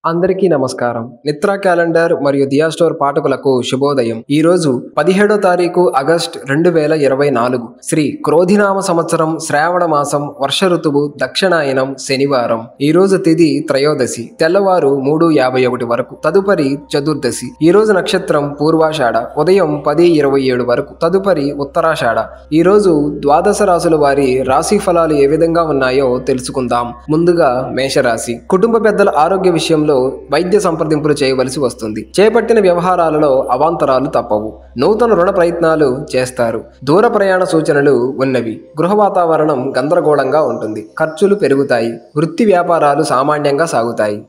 అందరికీ నమస్కారం. నిత్రా క్యాలెండర్ మరియు దియా స్టోర్ పాఠకులకు శుభోదయం. ఈ రోజు 17వ తారీఖు ఆగస్టు 2024 శ్రీ క్రోధినామ సంవత్సరం శ్రావణ మాసం వర్ష ఋతువు దక్షిణాయనం శనివారం. ఈ రోజు తిథి త్రయోదశి తెల్లవారు 3:51 వరకు. తదుపరి చతుర్దశి. ఈ రోజు నక్షత్రం పూర్వాషాఢ ఉదయం 10:27 వరకు. తదుపరి ఉత్తరాషాఢ. ఈ రోజు ద్వాదశ రాశుల వారి రాశి ఫలాలు ఏ విధంగా ఉన్నాయో తెలుసుకుందాం. ముందుగా మేషరాశి. కుటుంబ పెద్దల ఆరోగ్య విషయంలో వైద్య సంప్రదింపులు చేయవలసి వస్తుంది. చేపట్టిన వ్యవహారాలలో అవాంతరాలు తప్పవు. నూతన రుణ ప్రయత్నాలు చేస్తారు. దూర ప్రయాణ సూచనలు ఉన్నవి. గృహ వాతావరణం గందరగోళంగా ఉంటుంది. ఖర్చులు పెరుగుతాయి. వృత్తి వ్యాపారాలు సామాన్యంగా సాగుతాయి.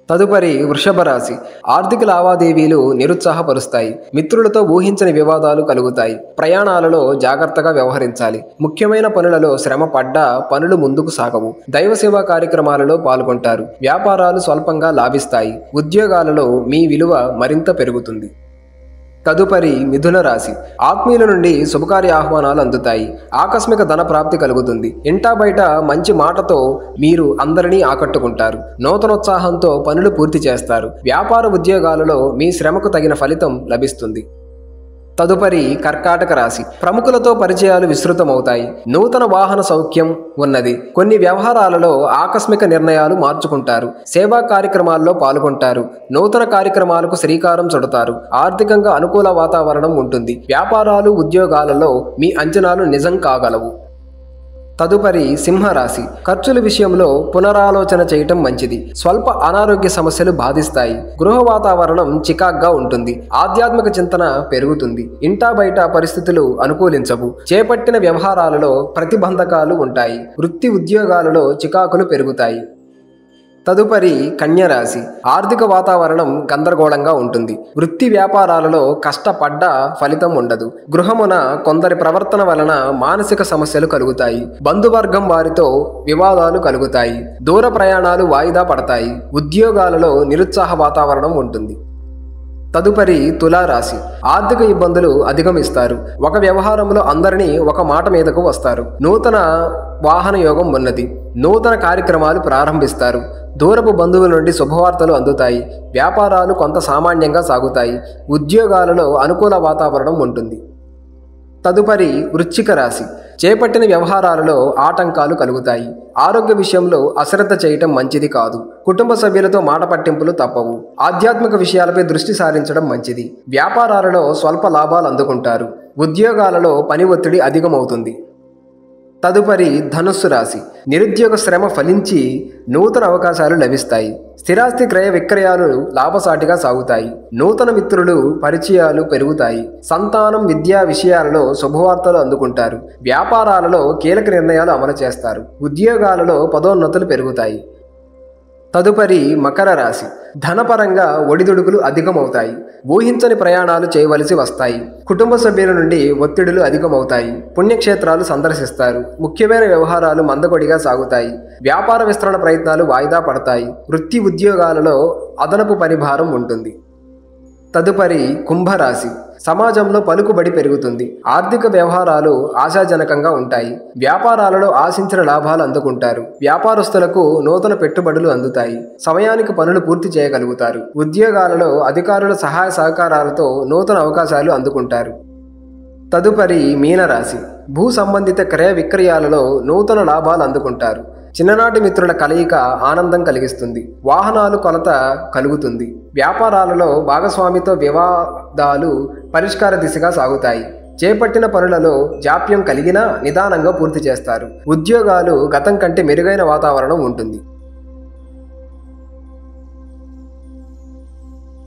తదుపరి వృషభ రాశి. ఆర్థిక లావాదేవీలు నిరుత్సాహపరుస్తాయి. మిత్రులతో ఊహించని వివాదాలు కలుగుతాయి. ప్రయాణాలలో జాగ్రత్తగా వ్యవహరించాలి. ముఖ్యమైన పనులలో శ్రమ పడ్డా పనులు ముందుకు సాగవు. దైవ సేవా కార్యక్రమాలలో పాల్గొంటారు. వ్యాపారాలు స్వల్పంగా లాభిస్తాయి. ఉద్యోగాలలో మీ విలువ మరింత పెరుగుతుంది. తదుపరి మిథున రాశి. ఆత్మీయుల నుండి శుభకార్య ఆహ్వానాలు అందుతాయి. ఆకస్మిక ధన ప్రాప్తి కలుగుతుంది. ఇంటా బయట మంచి మాటతో మీరు అందరినీ ఆకట్టుకుంటారు. నూతనోత్సాహంతో పనులు పూర్తి చేస్తారు. వ్యాపార ఉద్యోగాలలో మీ శ్రమకు తగిన ఫలితం లభిస్తుంది. తదుపరి కర్కాటక రాశి. ప్రముఖులతో పరిచయాలు విస్తృతమవుతాయి. నూతన వాహన సౌఖ్యం ఉన్నది. కొన్ని వ్యవహారాలలో ఆకస్మిక నిర్ణయాలు మార్చుకుంటారు. సేవా కార్యక్రమాల్లో పాల్గొంటారు. నూతన కార్యక్రమాలకు శ్రీకారం చుడతారు. ఆర్థికంగా అనుకూల వాతావరణం ఉంటుంది. వ్యాపారాలు ఉద్యోగాలలో మీ అంచనాలు నిజం కాగలవు. తదుపరి సింహరాశి. ఖర్చుల విషయంలో పునరాలోచన చేయటం మంచిది. స్వల్ప అనారోగ్య సమస్యలు బాధిస్తాయి. గృహ వాతావరణం చికాగ్గా ఉంటుంది. ఆధ్యాత్మిక చింతన పెరుగుతుంది. ఇంటా బయట పరిస్థితులు అనుకూలించవు. చేపట్టిన వ్యవహారాలలో ప్రతిబంధకాలు ఉంటాయి. వృత్తి ఉద్యోగాలలో చికాకులు పెరుగుతాయి. తదుపరి కన్యరాశి. ఆర్థిక వాతావరణం గందరగోళంగా ఉంటుంది. వృత్తి వ్యాపారాలలో కష్టపడ్డ ఫలితం ఉండదు. గృహమున కొందరి ప్రవర్తన వలన మానసిక సమస్యలు కలుగుతాయి. బంధువర్గం వారితో వివాదాలు కలుగుతాయి. దూర ప్రయాణాలు వాయిదా పడతాయి. ఉద్యోగాలలో నిరుత్సాహ వాతావరణం ఉంటుంది. తదుపరి తులారాశి. ఆర్థిక ఇబ్బందులు అధిగమిస్తారు. ఒక వ్యవహారంలో అందరినీ ఒక మాట మీదకు వస్తారు. నూతన వాహన యోగం ఉన్నది. నూతన కార్యక్రమాలు ప్రారంభిస్తారు. దూరపు బంధువుల నుండి శుభవార్తలు అందుతాయి. వ్యాపారాలు కొంత సామాన్యంగా సాగుతాయి. ఉద్యోగాలలో అనుకూల వాతావరణం ఉంటుంది. తదుపరి వృశ్చిక రాశి. చేపట్టిన వ్యవహారాలలో ఆటంకాలు కలుగుతాయి. ఆరోగ్య విషయంలో అశ్రద్ధ చేయటం మంచిది కాదు. కుటుంబ సభ్యులతో మాట పట్టింపులు తప్పవు. ఆధ్యాత్మిక విషయాలపై దృష్టి సారించడం మంచిది. వ్యాపారాలలో స్వల్ప లాభాలు అందుకుంటారు. ఉద్యోగాలలో పని ఒత్తిడి అధికమవుతుంది. తదుపరి ధనుస్సు రాశి. నిరుద్యోగ శ్రమ ఫలించి నూతన అవకాశాలు లభిస్తాయి. స్థిరాస్తి క్రయ విక్రయాలు లాభసాటిగా సాగుతాయి. నూతన మిత్రులు పరిచయాలు పెరుగుతాయి. సంతానం విద్యా విషయాలలో శుభవార్తలు అందుకుంటారు. వ్యాపారాలలో కీలక నిర్ణయాలు అమలు చేస్తారు. ఉద్యోగాలలో పదోన్నతులు పెరుగుతాయి. తదుపరి మకర రాశి. ధనపరంగా ఒడిదుడుకులు అధికమవుతాయి. ఊహించని ప్రయాణాలు చేయవలసి వస్తాయి. కుటుంబ సభ్యుల నుండి ఒత్తిడులు అధికమవుతాయి. పుణ్యక్షేత్రాలు సందర్శిస్తారు. ముఖ్యమైన వ్యవహారాలు మందకొడిగా సాగుతాయి. వ్యాపార విస్తరణ ప్రయత్నాలు వాయిదా పడతాయి. వృత్తి ఉద్యోగాలలో అదనపు పనిభారం ఉంటుంది. తదుపరి కుంభరాశి. సమాజంలో పలుకుబడి పెరుగుతుంది. ఆర్థిక వ్యవహారాలు ఆశాజనకంగా ఉంటాయి. వ్యాపారాలలో ఆశించిన లాభాలు అందుకుంటారు. వ్యాపారస్తులకు నూతన పెట్టుబడులు అందుతాయి. సమయానికి పనులు పూర్తి చేయగలుగుతారు. ఉద్యోగాలలో అధికారుల సహాయ సహకారాలతో నూతన అవకాశాలు అందుకుంటారు. తదుపరి మీనరాశి. భూ సంబంధిత క్రయ విక్రయాలలో నూతన లాభాలు అందుకుంటారు. చిన్ననాటి మిత్రుల కలయిక ఆనందం కలిగిస్తుంది. వాహనాలు కొలత కలుగుతుంది. వ్యాపారాలలో భాగస్వామితో వివాదాలు పరిష్కార దిశగా సాగుతాయి. చేపట్టిన పనులలో జాప్యం కలిగినా నిదానంగా పూర్తి చేస్తారు. ఉద్యోగాలు గతం కంటే మెరుగైన వాతావరణం ఉంటుంది.